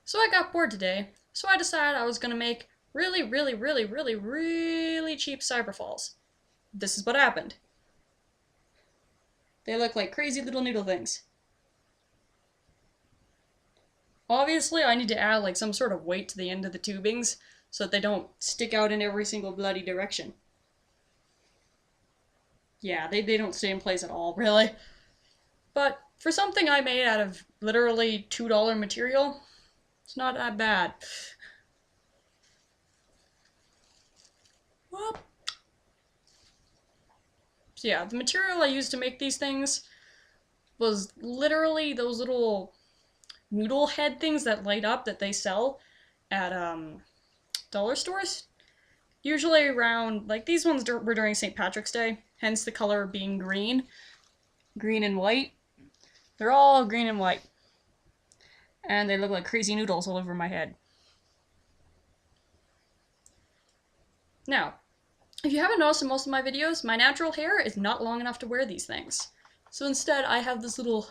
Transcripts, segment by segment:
So I got bored today, so I decided I was gonna make really cheap cyberfalls. This is what happened. They look like crazy little noodle things. Obviously, I need to add like some sort of weight to the end of the tubings so that they don't stick out in every single bloody direction. Yeah, they don't stay in place at all, really. But for something I made out of literally $2 material, it's not that bad. Well, so yeah, the material I used to make these things was literally those little noodle head things that light up that they sell at dollar stores. Usually around, like these ones were during St. Patrick's Day, hence the color being green. Green and white. They're all green and white. And they look like crazy noodles all over my head. Now, if you haven't noticed in most of my videos, my natural hair is not long enough to wear these things. So instead, I have this little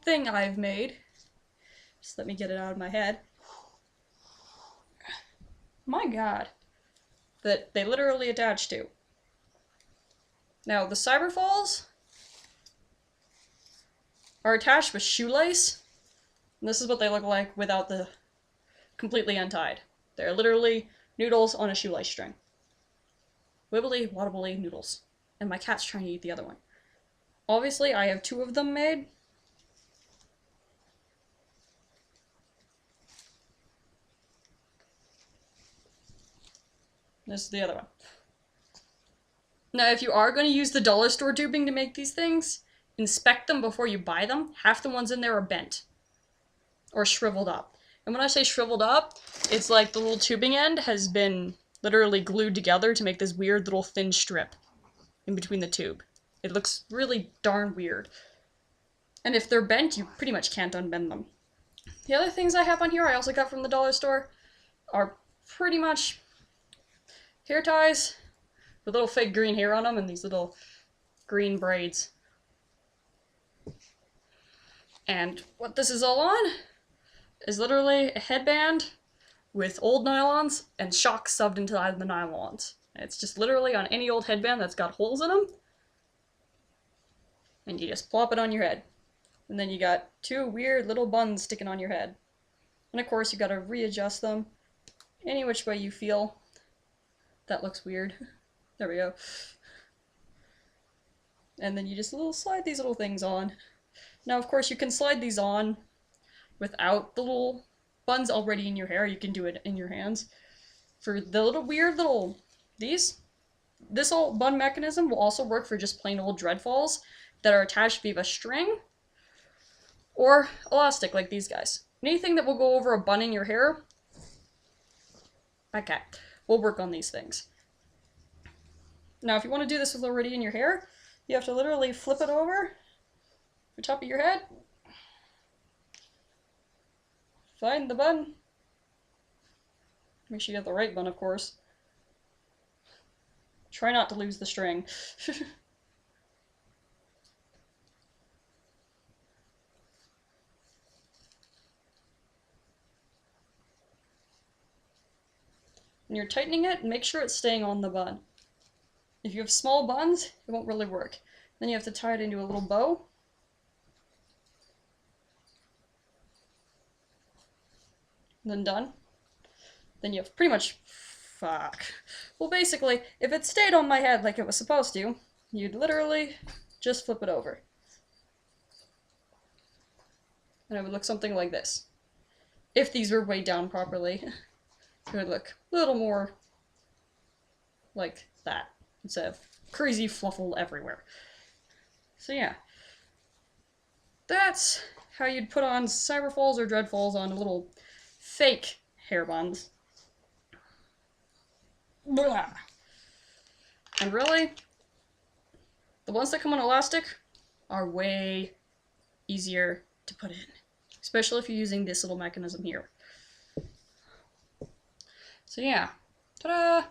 thing I've made. Just let me get it out of my head. My god. That they literally attach to. Now, the cyberfalls are attached with shoelace. And this is what they look like without the completely untied. They're literally noodles on a shoelace string. Wibbly wobbly noodles. And my cat's trying to eat the other one. Obviously, I have 2 of them made. This is the other one. Now, if you are going to use the dollar store tubing to make these things, inspect them before you buy them. Half the ones in there are bent. Or shriveled up. And when I say shriveled up, it's like the little tubing end has been literally glued together to make this weird little thin strip in between the tube. It looks really darn weird. And if they're bent, you pretty much can't unbend them. The other things I have on here I also got from the dollar store are pretty much hair ties with little fake green hair on them and these little green braids. And what this is all on is literally a headband with old nylons and shocks subbed into the nylons. It's just literally on any old headband that's got holes in them. And you just plop it on your head. And then you got 2 weird little buns sticking on your head. And of course you gotta readjust them any which way you feel. That looks weird. There we go. And then you just slide these little things on. Now of course you can slide these on without the little buns already in your hair. You can do it in your hands. For the little weird little this whole bun mechanism will also work for just plain old dreadfalls that are attached via string or elastic like these guys. Anything that will go over a bun in your hair, okay, will work on these things. Now if you want to do this with already in your hair, you have to literally flip it over the top of your head. Find the bun. Make sure you have the right bun, of course. Try not to lose the string. When you're tightening it, make sure it's staying on the bun. If you have small buns, it won't really work. Then you have to tie it into a little bow. Then done. Then you have pretty much... fuck. Well, basically, if it stayed on my head like it was supposed to, you'd literally just flip it over. And it would look something like this. If these were weighed down properly, it would look a little more like that, instead of crazy fluffle everywhere. So yeah. That's how you'd put on cyberfalls or dreadfalls on a little fake hair buns. Blah. And really, the ones that come on elastic are way easier to put in, especially if you're using this little mechanism here. So yeah, ta-da!